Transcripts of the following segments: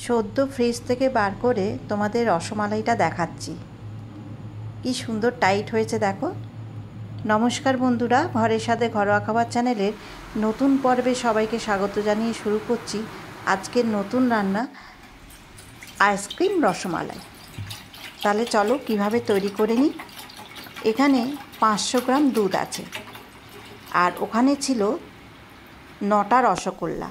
সদ্য ফ্রিজ থেকে বার করে তোমাদের রসমালাইটা দেখাচ্ছি। কি সুন্দর টাইট হয়েছে দেখো। নমস্কার বন্ধুরা, ঘরের সাথে ঘরোয়া খাবার চ্যানেলের নতুন পর্বে সবাইকে স্বাগত জানিয়ে শুরু করছি আজকের নতুন রান্না আইসক্রিম রসমালাই। তাহলে চলো কিভাবে তৈরি করে নিই। এখানে 500 গ্রাম দুধ আছে, আর ওখানে ছিল 9টা রসগোল্লা।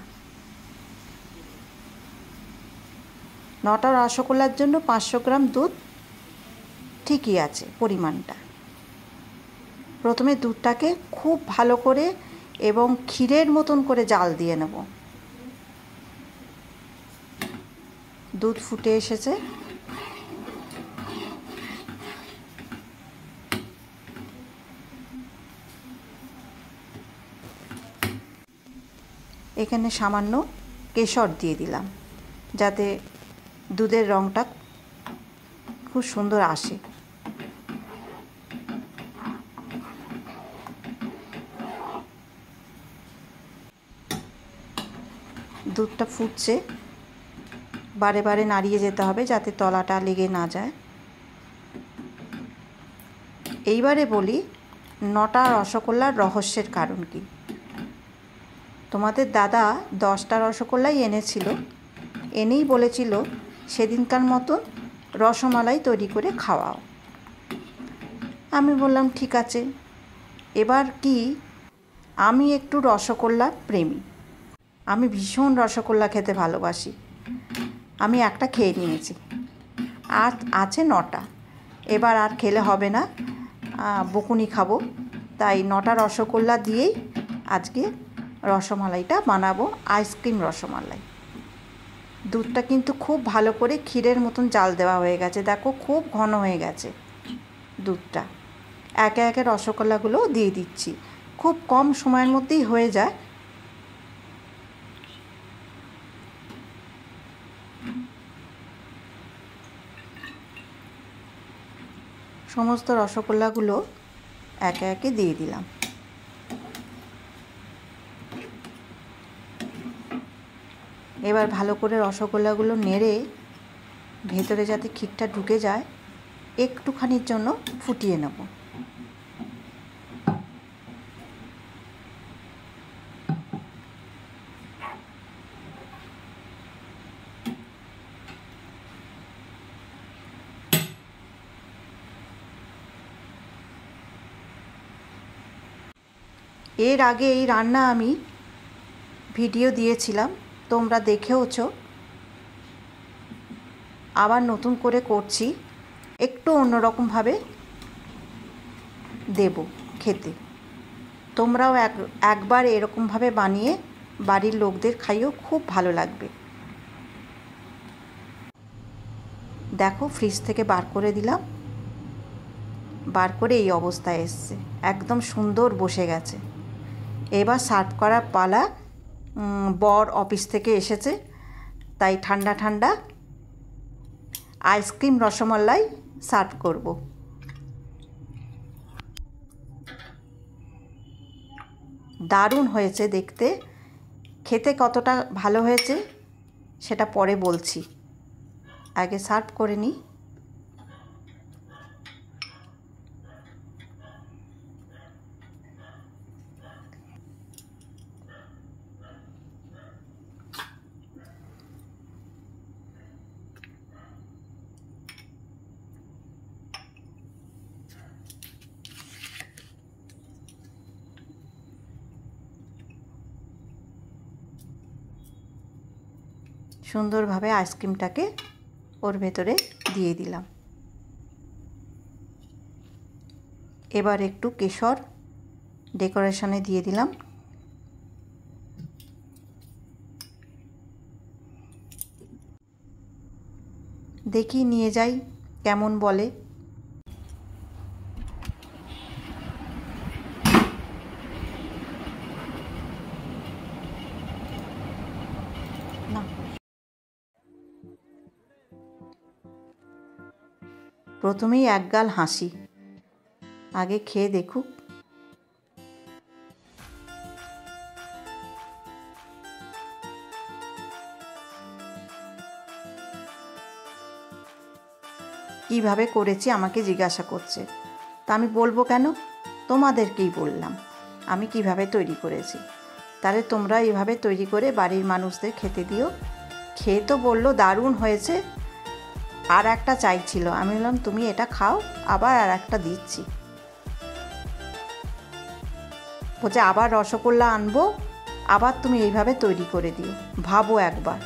9টা রসগোল্লার জন্য 500 গ্রাম দুধ ঠিকই আছে পরিমাণটা। প্রথমে দুধটাকে খুব ভালো করে এবং ক্ষীরের মতন করে জাল দিয়ে নেব। দুধ ফুটে এসেছে। এখানে সামান্য কেশর দিয়ে দিলাম যাতে দুধের রঙটা খুব সুন্দর আসে। দুধটা ফুটছে, বারে বারে নাড়িয়ে যেতে হবে যাতে তলাটা লেগে না যায়। এইবারে বলি 9টা রসগোল্লার রহস্যের কারণ কি। তোমাদের দাদা 10টা রসগোল্লাই এনেছিল, এনেই বলেছিল সেদিনকার মতন রসমালাই তৈরি করে খাওয়াও। আমি বললাম ঠিক আছে। এবার কি, আমি একটু রসগোল্লা প্রেমী, আমি ভীষণ রসগোল্লা খেতে ভালোবাসি। আমি একটা খেয়ে নিয়েছি, আর আছে 9টা। এবার আর খেলে হবে না, বকুনি খাবো। তাই 9টা রসগোল্লা দিয়েই আজকে রসমালাইটা বানাবো, আইসক্রিম রসমালাই। দুধটা কিন্তু খুব ভালো করে ক্ষীরের মতন জাল দেওয়া হয়ে গেছে, দেখো খুব ঘন হয়ে গেছে দুধটা। একে একে রসগোল্লাগুলো দিয়ে দিচ্ছি, খুব কম সময়ের মধ্যেই হয়ে যায়। সমস্ত রসগোল্লাগুলো একে একে দিয়ে দিলাম। এবার ভালো করে রসগোল্লাগুলো নেড়ে ভেতরে যাতে ক্ষীরটা ঢুকে যায় একটুখানির জন্য ফুটিয়ে নেব। এর আগে এই রান্না আমি ভিডিও দিয়েছিলাম, তোমরা দেখেওছো। আবার নতুন করে করছি, একটু অন্যরকমভাবে দেব খেতে। তোমরাও একবার এরকমভাবে বানিয়ে বাড়ির লোকদের খাইও, খুব ভালো লাগবে। দেখো ফ্রিজ থেকে বার করে দিলাম, বার করে এই অবস্থায় এসছে, একদম সুন্দর বসে গেছে। এবার সার্ভ করার পালা। বর অফিস থেকে এসেছে, তাই ঠান্ডা ঠান্ডা আইসক্রিম রসমালাই সার্ভ করব। দারুণ হয়েছে দেখতে, খেতে কতটা ভালো হয়েছে সেটা পরে বলছি, আগে সার্ভ করে নিই। সুন্দরভাবে আইসক্রিমটাকে ওর ভেতরে দিয়ে দিলাম। এবার একটু কেশর ডেকোরেশনে দিয়ে দিলাম। দেখি নিয়ে যাই কেমন বলে। না, প্রথমেই একগাল হাসি, আগে খেয়ে দেখুক। কিভাবে করেছি আমাকে জিজ্ঞাসা করছে। তা আমি বলবো কেন? তোমাদেরকেই বললাম আমি কিভাবে তৈরি করেছি। তাহলে তোমরা এইভাবে তৈরি করে বাড়ির মানুষদের খেতে দিও। খেয়ে তো বললো দারুণ হয়েছে, আর একটা চাইছিল। আমি বললাম তুমি এটা খাও, আবার আর একটা দিচ্ছি। বলছে আবার রসগোল্লা আনবো, আবার তুমি এইভাবে তৈরি করে দিও, ভাবো একবার।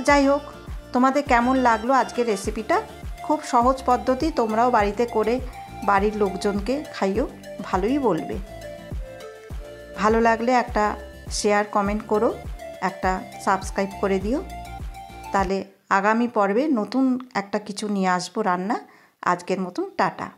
যাই হোক, তোমাদের কেমন লাগলো আজকের রেসিপিটা? খুব সহজ পদ্ধতি, তোমরাও বাড়িতে করে বাড়ির লোকজনকে খাইও, ভালোই বলবে। ভালো লাগলে একটা শেয়ার কমেন্ট করো, একটা সাবস্ক্রাইব করে দিও। তাহলে আগামী পর্বে নতুন একটা কিছু নিয়ে আসবো রান্না। আজকের মতন টাটা।